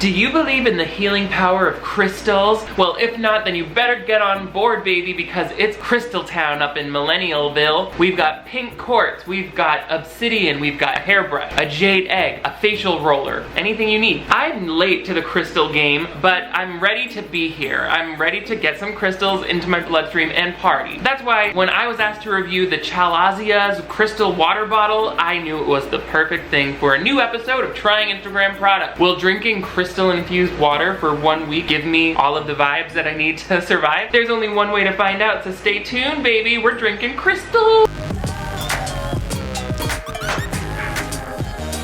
Do you believe in the healing power of crystals? Well, if not, then you better get on board, baby, because it's Crystal Town up in Millennialville. We've got pink quartz, we've got obsidian, we've got a hairbrush, a jade egg, a facial roller, anything you need. I'm late to the crystal game, but I'm ready to be here. I'm ready to get some crystals into my bloodstream and party. That's why when I was asked to review the SOCIALIZE crystal water bottle, I knew it was the perfect thing for a new episode of Trying Instagram Products. Will drinking crystal infused water for 1 week give me all of the vibes that I need to survive? There's only one way to find out, so stay tuned, baby. We're drinking crystal.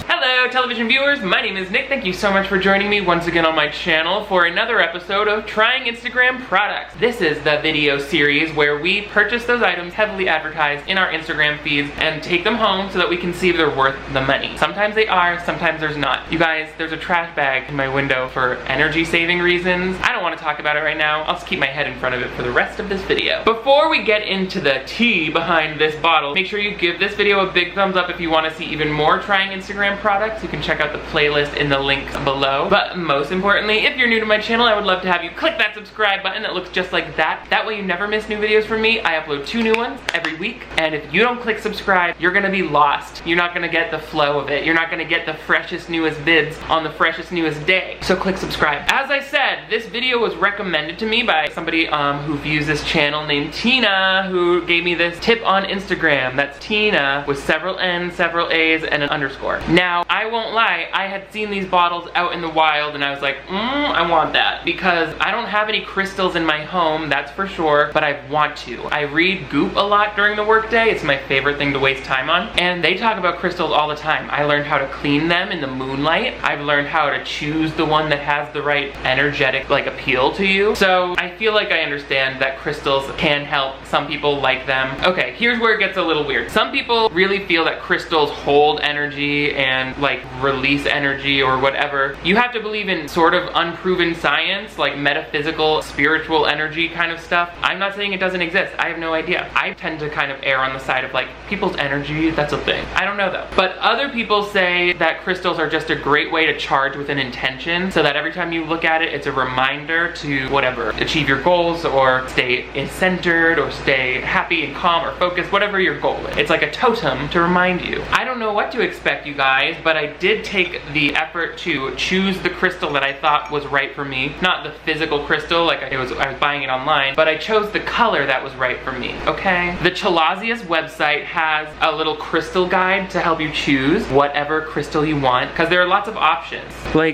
Hello, television viewers. My name is Nick. Thank you so much for joining me once again on my channel for another episode of Trying Instagram Products. This is the video series where we purchase those items heavily advertised in our Instagram feeds and take them home so that we can see if they're worth the money. Sometimes they are, sometimes there's not. You guys, there's a trash bag in my window for energy saving reasons. I don't want to talk about it right now. I'll just keep my head in front of it for the rest of this video. Before we get into the tea behind this bottle, make sure you give this video a big thumbs up if you want to see even more Trying Instagram Products. You can check out the playlist in the links below. But most importantly, if you're new to my channel, I would love to have you click that subscribe button that looks just like that. That way you never miss new videos from me. I upload 2 new ones every week. And if you don't click subscribe, you're gonna be lost. You're not gonna get the flow of it. You're not gonna get the freshest, newest vids on the freshest, newest day. So click subscribe. As I said, this video was recommended to me by somebody who views this channel named Tina, who gave me this tip on Instagram. That's Tina with several N's, several A's, and an underscore. Now, I won't lie, I had seen these bottles out in the wild and I was like, I want that. Because I don't have any crystals in my home, that's for sure, but I want to. I read Goop a lot during the workday. It's my favorite thing to waste time on. And they talk about crystals all the time. I learned how to clean them in the moonlight. I've learned how to choose the one that has the right energetic appeal to you. So I feel like I understand that crystals can help. Some people like them. Okay, here's where it gets a little weird. Some people really feel that crystals hold energy and release energy or whatever. You have to believe in sort of unproven science, like metaphysical, spiritual energy kind of stuff. I'm not saying it doesn't exist. I have no idea. I tend to kind of err on the side of people's energy, that's a thing. I don't know though. But other people say that crystals are just a great way to charge with an intention so that every time you look at it, it's a reminder to whatever, achieve your goals or stay centered or stay happy and calm or focused, whatever your goal is. It's like a totem to remind you. I don't know what to expect, you guys, but I did take the effort to choose the crystal that I thought was right for me. Not the physical crystal, I was buying it online, but I chose the color that was right for me, okay? The SOCIALIZE website has a little crystal guide to help you choose whatever crystal you want, because there are lots of options.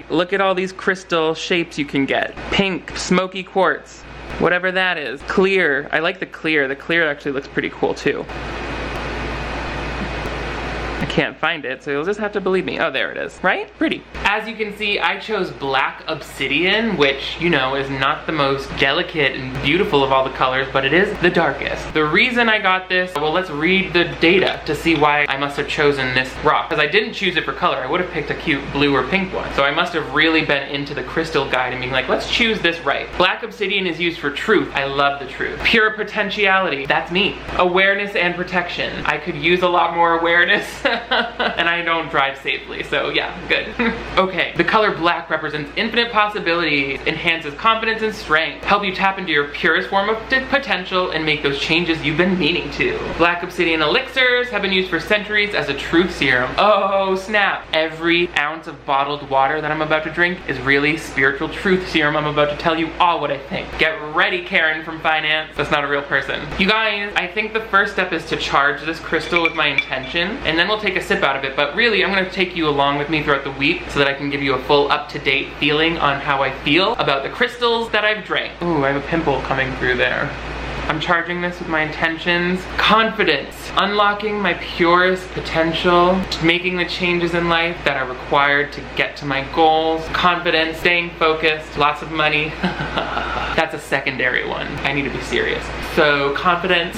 Look at all these crystal shapes you can get. Pink, smoky quartz, whatever that is. Clear, I like the clear. The clear actually looks pretty cool too. I can't find it, so you'll just have to believe me. Oh, there it is. Right? Pretty. As you can see, I chose black obsidian, which, you know, is not the most delicate and beautiful of all the colors, but it is the darkest. The reason I got this, well, let's read the data to see why I must have chosen this rock. Because I didn't choose it for color. I would have picked a cute blue or pink one. So I must have really been into the crystal guide and being like, let's choose this right. Black obsidian is used for truth. I love the truth. Pure potentiality. That's me. Awareness and protection. I could use a lot more awareness. And I don't drive safely, so yeah, good. Okay, the color black represents infinite possibilities, enhances confidence and strength, help you tap into your purest form of potential and make those changes you've been meaning to. Black obsidian elixirs have been used for centuries as a truth serum. Oh snap! Every ounce of bottled water that I'm about to drink is really spiritual truth serum. I'm about to tell you all what I think. Get ready, Karen from finance. That's not a real person. You guys, I think the first step is to charge this crystal with my intention, and then we'll take a sip out of it, but really I'm going to take you along with me throughout the week so that I can give you a full up-to-date feeling on how I feel about the crystals that I've drank. Ooh, I have a pimple coming through there. I'm charging this with my intentions. Confidence. Unlocking my purest potential. Making the changes in life that are required to get to my goals. Confidence. Staying focused. Lots of money. That's a secondary one. I need to be serious. So, confidence.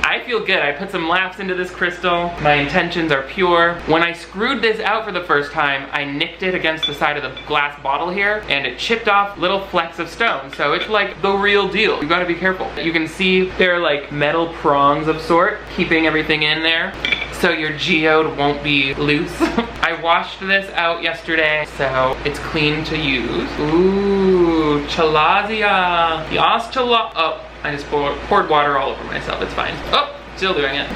I feel good. I put some laughs into this crystal. My intentions are pure. When I screwed this out for the first time, I nicked it against the side of the glass bottle here, and it chipped off little flecks of stone. So it's like the real deal. You gotta be careful. You can see there are metal prongs of sort, keeping everything in there. so your geode won't be loose. I washed this out yesterday, so it's clean to use. Ooh, chalazia. Yas chala. Oh, I just poured water all over myself. It's fine. Oh, still doing it.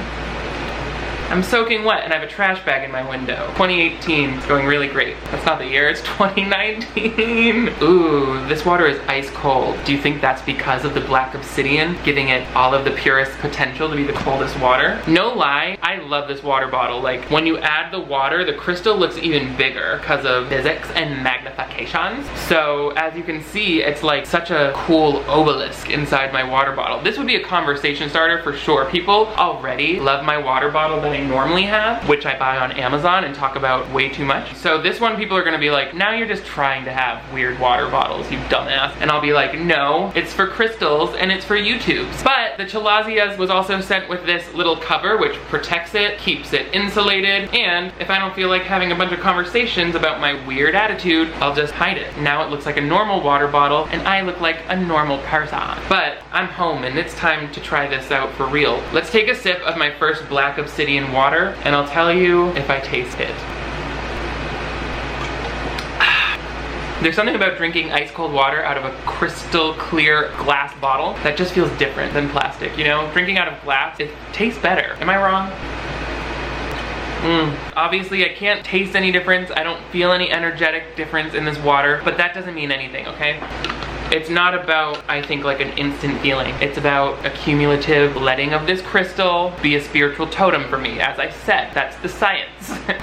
I'm soaking wet and I have a trash bag in my window. 2018 is going really great. That's not the year, it's 2019. Ooh, this water is ice cold. Do you think that's because of the black obsidian giving it all of the purest potential to be the coldest water? No lie, I love this water bottle. Like, when you add the water, the crystal looks even bigger because of physics and magnifications. So as you can see, it's like such a cool obelisk inside my water bottle. This would be a conversation starter for sure. People already love my water bottle that I normally have, which I buy on Amazon and talk about way too much. So this one, people are gonna be like, now you're just trying to have weird water bottles, you dumbass. And I'll be like, no, it's for crystals and it's for YouTubes. But the Chalazias was also sent with this little cover, which protects it, keeps it insulated, and if I don't feel like having a bunch of conversations about my weird attitude, I'll just hide it. Now it looks like a normal water bottle and I look like a normal person. But I'm home and it's time to try this out for real. Let's take a sip of my first black obsidian water and I'll tell you if I taste it. There's something about drinking ice cold water out of a crystal clear glass bottle that just feels different than plastic, you know? Drinking out of glass, it tastes better. Am I wrong? Obviously I can't taste any difference. I don't feel any energetic difference in this water, but that doesn't mean anything, okay? It's not about, I think, like an instant feeling. It's about a cumulative letting of this crystal be a spiritual totem for me. As I said, that's the science.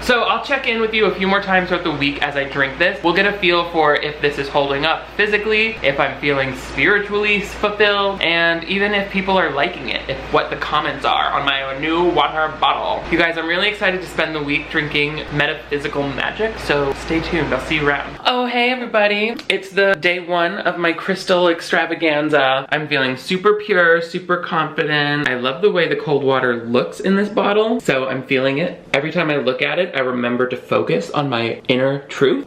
So I'll check in with you a few more times throughout the week as I drink this. We'll get a feel for if this is holding up physically, if I'm feeling spiritually fulfilled, and even if people are liking it, if what the comments are on my new water bottle. You guys, I'm really excited to spend the week drinking metaphysical magic, so stay tuned. I'll see you around. Oh, hey everybody. It's the day one of my crystal extravaganza. I'm feeling super pure, super confident. I love the way the cold water looks in this bottle, so I'm feeling it. Every time I look at it, I remember to focus on my inner truth.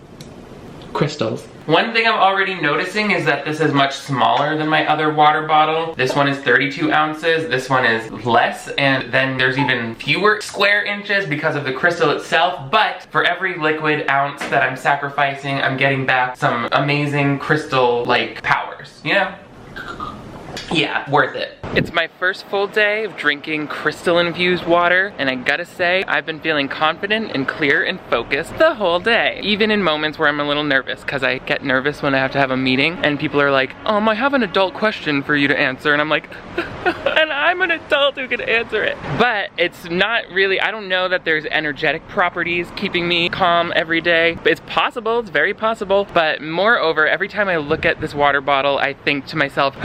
Crystals. One thing I'm already noticing is that this is much smaller than my other water bottle. This one is 32 ounces, this one is less, and then there's even fewer square inches because of the crystal itself, but for every liquid ounce that I'm sacrificing, I'm getting back some amazing crystal-like powers, you know? Yeah, worth it. It's my first full day of drinking crystal infused water, and I gotta say, I've been feeling confident and clear and focused the whole day. Even in moments where I'm a little nervous, because I get nervous when I have to have a meeting, and people are like, I have an adult question for you to answer, and I'm like, and I'm an adult who can answer it. But it's not really, I don't know that there's energetic properties keeping me calm every day. It's possible, it's very possible, but moreover, every time I look at this water bottle, I think to myself,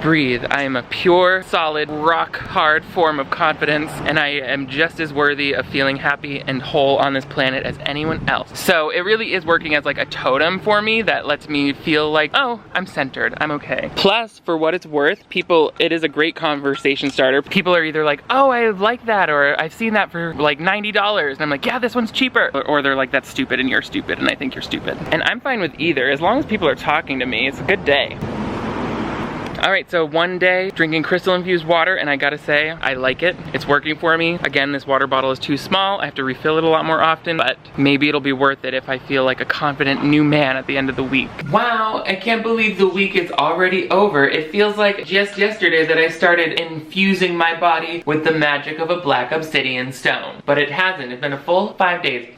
breathe. I am a pure, solid, rock-hard form of confidence, and I am just as worthy of feeling happy and whole on this planet as anyone else. So it really is working as like a totem for me that lets me feel like, oh, I'm centered, I'm okay. Plus, for what it's worth, it is a great conversation starter. People are either like, oh, I like that, or I've seen that for like $90, and I'm like, yeah, this one's cheaper. Or they're like, that's stupid and you're stupid and I think you're stupid. And I'm fine with either. As long as people are talking to me, it's a good day. Alright, so one day drinking crystal infused water, and I gotta say, I like it. It's working for me. Again, this water bottle is too small. I have to refill it a lot more often, but maybe it'll be worth it if I feel like a confident new man at the end of the week. Wow, I can't believe the week is already over. It feels like just yesterday that I started infusing my body with the magic of a black obsidian stone. But it hasn't. It's been a full 5 days.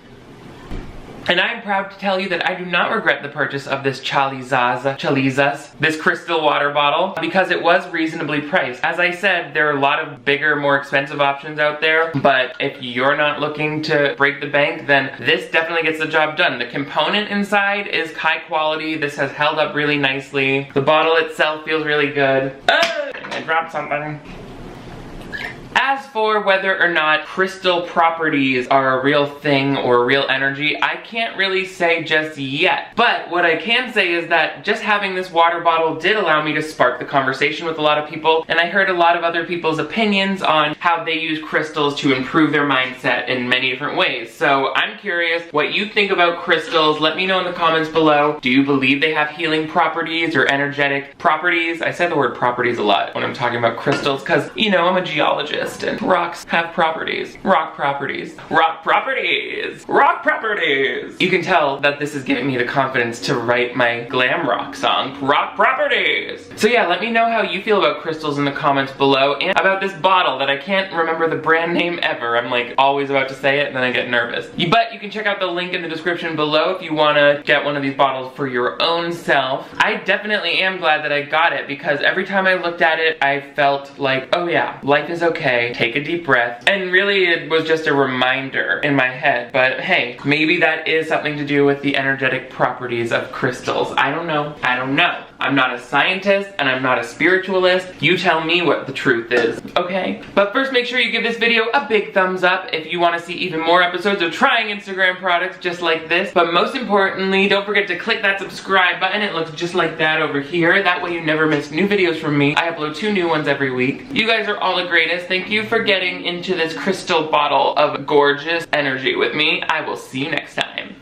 And I'm proud to tell you that I do not regret the purchase of this Chalizas, this crystal water bottle, because it was reasonably priced. As I said, there are a lot of bigger, more expensive options out there, but if you're not looking to break the bank, then this definitely gets the job done. The component inside is high quality. This has held up really nicely. The bottle itself feels really good. I dropped something. As for whether or not crystal properties are a real thing or real energy, I can't really say just yet. But what I can say is that just having this water bottle did allow me to spark the conversation with a lot of people, and I heard a lot of other people's opinions on how they use crystals to improve their mindset in many different ways. So I'm curious what you think about crystals. Let me know in the comments below. Do you believe they have healing properties or energetic properties? I said the word properties a lot when I'm talking about crystals because, you know, I'm a geologist. distant. Rocks have properties. Rock properties. Rock properties. Rock properties. You can tell that this is giving me the confidence to write my glam rock song, Rock Properties. So yeah, let me know how you feel about crystals in the comments below, and about this bottle that I can't remember the brand name ever. I'm like always about to say it and then I get nervous. But you can check out the link in the description below if you want to get one of these bottles for your own self. I definitely am glad that I got it, because every time I looked at it, I felt like, oh yeah, life is okay, take a deep breath. And really it was just a reminder in my head. But hey, maybe that is something to do with the energetic properties of crystals. I don't know. I don't know. I'm not a scientist and I'm not a spiritualist. You tell me what the truth is, okay? But first, make sure you give this video a big thumbs up if you want to see even more episodes of trying Instagram products just like this. But most importantly, don't forget to click that subscribe button. It looks just like that over here. That way you never miss new videos from me. I upload 2 new ones every week. You guys are all the greatest. Thank you for getting into this crystal bottle of gorgeous energy with me. I will see you next time.